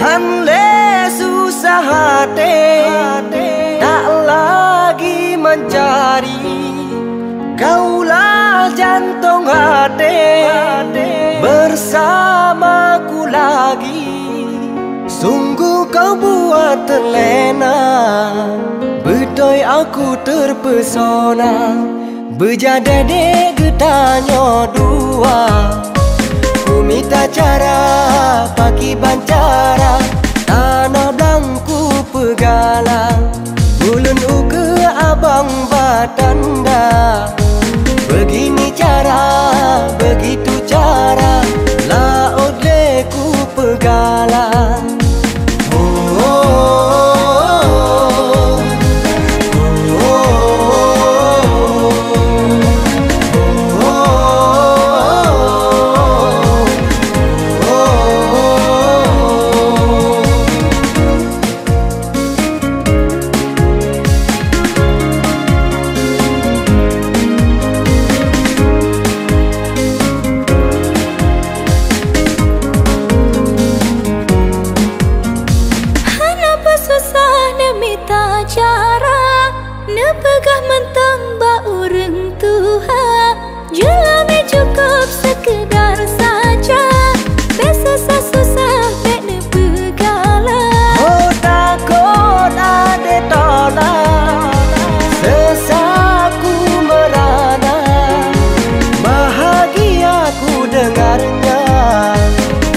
Hande susah hati, tak lagi mencari. Kaulah jantung hati, bersamaku lagi. Sungguh kau buat terlena, betul aku terpesona. Berjada dek getanya dua, ku minta cara pagi bancara. Tanah blanku pegalang, bulan uke abang batanda. Begini cara, begitu cara, laut leku pegalang. Nepegah mentang bau reng tuha, jelame cukup sekedar saja. Besasa susah bek nepegala. Oh takut ade tolak, sesaku merana. Bahagiaku dengarnya,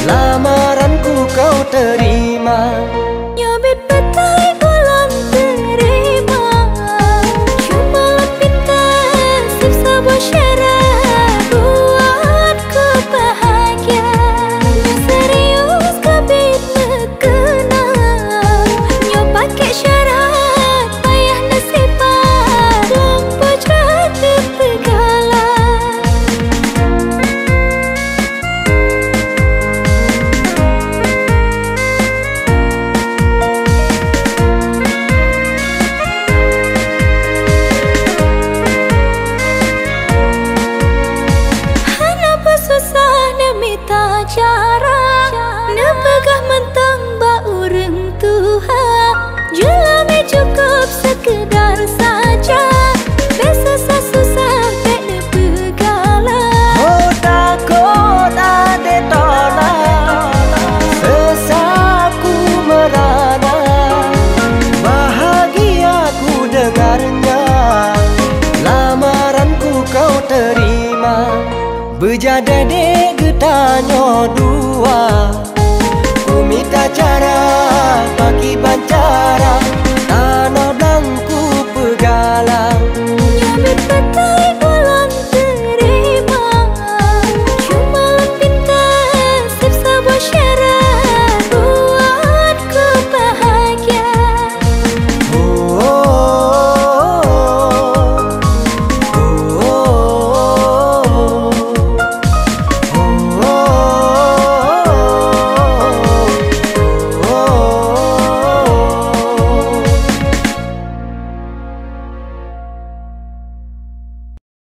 lamaranku kau terima. Nyobit petai ulang terima, cuma pinta sebuah syarat buatku bahagia. Serius kabit mekena, nyo pakai syarat payah nasibat lampu cerita pegala. Cara nepegah mentang bau reng tuha, jelame cukup sekedar saja. Besasa susah bek nepegala. Oh takut ade tolak, sesaku merana. Bahagiaku dengarnya, lamaranku kau terima. Berjada dek getanya dua,